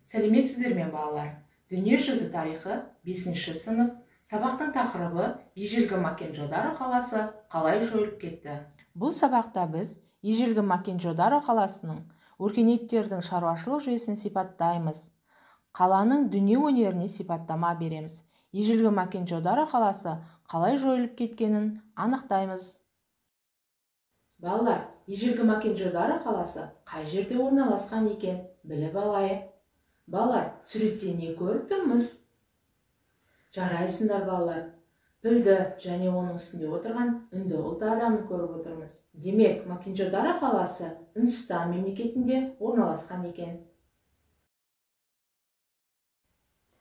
Сәлеметсіздер ме балалар? Дүниежүзі тарихы 5-ші сынып. Сабақтың тақырыбы Ежелгі Мохенджо-Даро қаласы қалай жойылып кетті. Бұл сабақта біз Ежелгі Мохенджо-Даро қаласының өркениеттердің шаруашылық жүйесін сипаттаймыз. Қаланың дүние өнеріне сипаттама береміз. Ежелгі Мохенджо-Даро қаласы қалай жойылып кеткенін анықтаймыз. Балалар, Ежелгі Мохенджо-Даро қаласы қай жерде орналасқан екен біліп алайық. Балалар, суретте не көріп тұрмыз? Жарайсыңдар балалар. Пілді және оның үстінде отырған үнді ұлты адамын көріп отырмыз. Демек, Мохенджо-Даро қаласы Үндістан мемлекетінде орналасқан екен.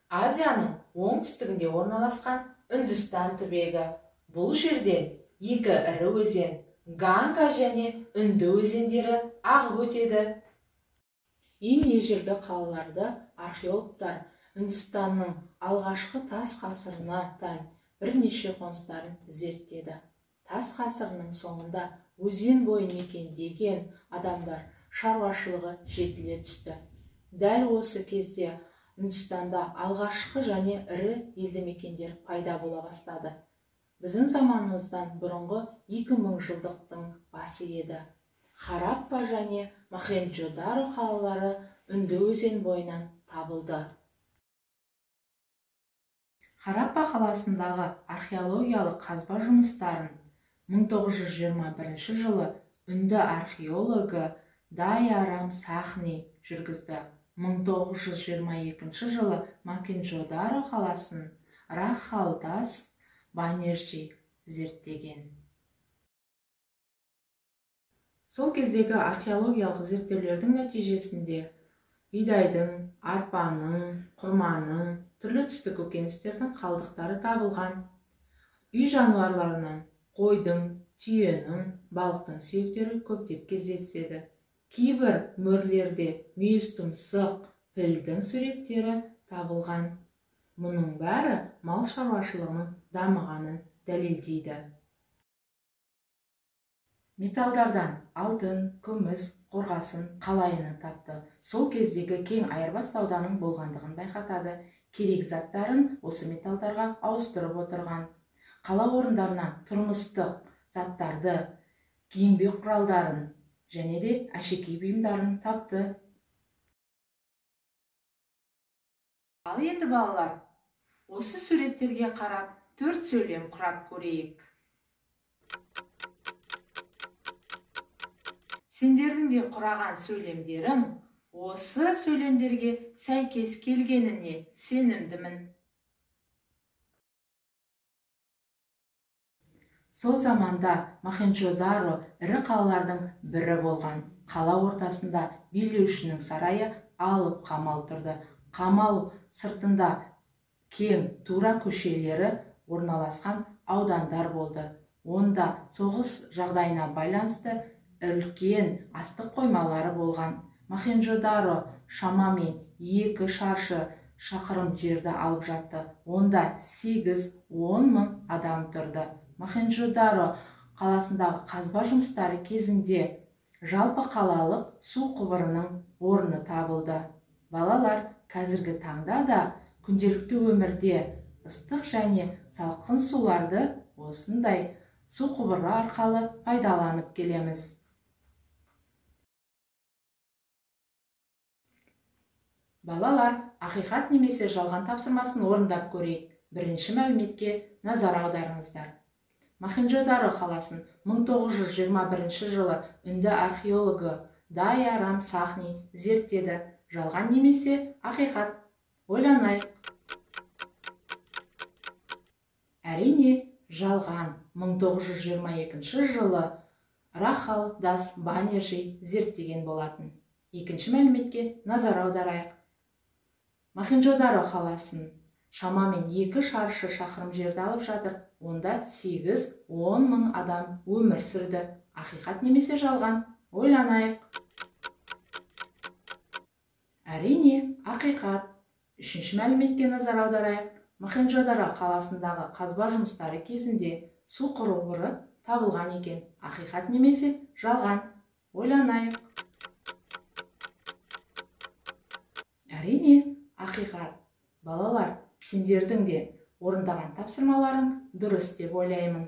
Азияның оңтүстігінде орналасқан Үндістан түбегі. Бұл жерден екі ірі өзен, Ганга және Үнді өзендері ағып өтеді. Ең ежелгі қалаларды археологтар Үндістанның алғашқы тас ғасырына тән бірнеше қоныстарын зерттеді. Тас ғасырының соңында өзен бойын мекендеген адамдар шаруашылығы жетіле түсті. Дәл осы кезде Үндістанда алғашқы және ірі елді мекендер пайда бола бастады. Біздің заманымыздан бұрынғы 2000 жылдықтың басы еді. Хараппа және Мохенджо-Даро қалалары Үнді өзен бойынан табылды. Хараппа қаласындағы археологиялық қазба жұмыстарын 1921 жылы үнді археологы Дайарам Сахни жүргізді. 1922 жылы Мохенджо-Даро қаласын Рахалдас Банержи зерттеген. Сол кездегі археологиялық зерттеулердің нәтижесінде бидайдың, арпаның, құрманың, түрлі түсті көкөністердің қалдықтары табылған. Үй жануарларынан қойдың, түйенің, балықтың сүйектері көптеп кездеседі. Кейбір мөрлерде мүйіз тұмсық, пілдің суреттері табылған. Мұның бәрі мал шаруашылығының дамығанын дәлелдейді. Металдардан алтын, күміс, қорғасын, қалайыны тапты. Сол кездегі кең айырбас сауданың болғандығын байқатады. Керек заттарын осы металдарға ауыстырып отырған. Қала орындарынан тұрмыстық заттарды, еңбек құралдарын және де әшекей бұйымдарын тапты. Ал енді балалар, осы суреттерге қарап 4 сөйлем құрап көрейік. Сендердің де құраған сөйлемдерің осы сөйлемдерге сәйкес келгеніне сенімдімін. Сол заманда Мохенджо-Даро ірі қалалардың бірі болған. Қала ортасында билеушінің сарайы алып қамал тұрды. Қамал сыртында кең тура көшелері орналасқан аудандар болды. Онда соғыс жағдайына байланысты үлкен астық қоймалары болған. Мохенджо-Даро шамамен 2 шаршы шақырым жерді алып жатты. Онда 8-10 мың адам тұрды. Мохенджо-Даро қаласындағы қазба жұмыстары кезінде жалпы қалалық су құбырының орны табылды. Балалар, қазіргі таңда да күнделікті өмірде ыстық және салқын суларды осындай су құбыры арқылы пайдаланып келеміз. Балалар, ақиқат немесе жалған тапсырмасын орындап көрейік. Бірінші мәліметке назар аударыңыздар. Мохенджо-Даро қаласын 1921 жылы үнді археологы Дайарам Сахни зерттеді. Жалған немесе ақиқат? Ойланайық. Әрине, жалған. 1922 жылы Рахалдас Банержи зерттеген болатын. Екінші мәліметке назар аударайық. Мохенджо-Даро қаласын шамамен 2 шаршы шақырым жерді алып жатыр. Онда 8-10 мың адам өмір сүрді. Ақиқат немесе жалған? Ойланайық. Әрине, ақиқат. Үшінші мәліметке назар аударайық. Мохенджо-Даро қаласындағы қазба жұмыстары кезінде су құбыры табылған екен. Ақиқат немесе жалған? Ойланайық. Әрине, ақиқат. Балалар, сендердің де орындаған тапсырмаларың дұрыс деп ойлаймын.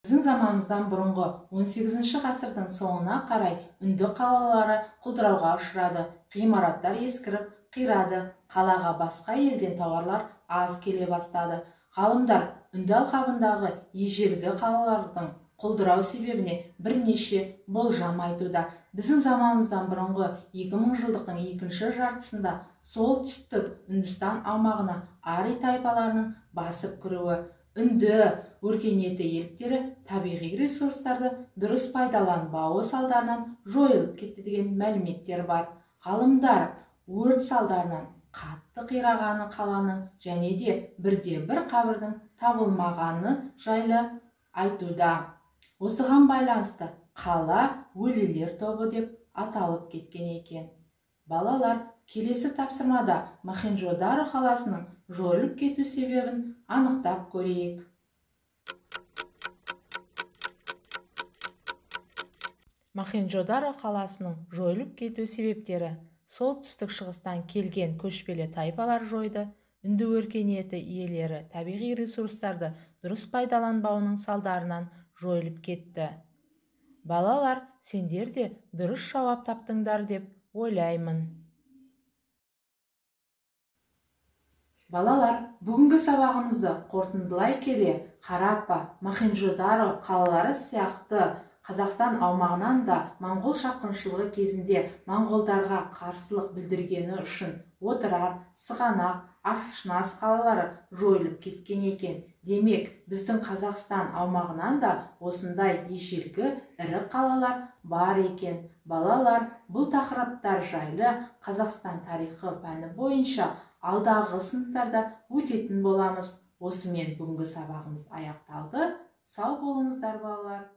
Біздің заманымыздан бұрынғы 18 ғасырдың соңына қарай үнді қалалары құлдырауға ұшырады, ғимараттар ескіріп қирады, қалаға басқа елден тауарлар аз келе бастады. Ғалымдар үнді алқабындағы ежелгі қалалардың құлдырау себебіне бірнеше болжам айтуда. Біздің заманымыздан бұрынғы 2000 жылдықтың екінші жартысында солтүстік Үндістан аумағына ари тайпаларының басып кіруі, үнді өркениеті еліктері табиғи ресурстарды дұрыс пайдаланбауы салдарынан жойылып кетті деген мәліметтер бар. Ғалымдар өрт салдарынан қатты қирағаны қаланың және де бірде-бір қабірдің табылмағаны жайлы айтуда. Осыған байланысты қала өлілер тобы деп аталып кеткен екен. Балалар, келесі тапсырмада Мохенджо-Даро қаласының жойылып кету себебін анықтап көрейік. Мохенджо-Даро қаласының жойылып кету себептері: солтүстік шығыстан келген көшпелі тайпалар жойды, үнді өркениеті иелері табиғи ресурстарды дұрыс пайдаланбауының салдарынан жойылып кетті. Балалар, сендер де дұрыс жауап таптыңдар деп ойлаймын. Балалар, бүгінгі сабағымызды қорытындылай келе, Хараппа, Мохенджо-Даро қалалары сияқты Қазақстан аумағынан да моңғол шапқыншылығы кезінде моңғолдарға қарсылық білдіргені үшін Отырар, Сығанақ, Ашнас қалалары жойылып кеткен екен. Демек, біздің Қазақстан аумағынан да осындай ежелгі ірі қалалар бар екен. Балалар, бұл тақырыптар жайлы Қазақстан тарихы пәні бойынша алдағы сыныптарда өтетін боламыз. Осымен бүгінгі сабағымыз аяқталды. Сау болыңыздар, балалар.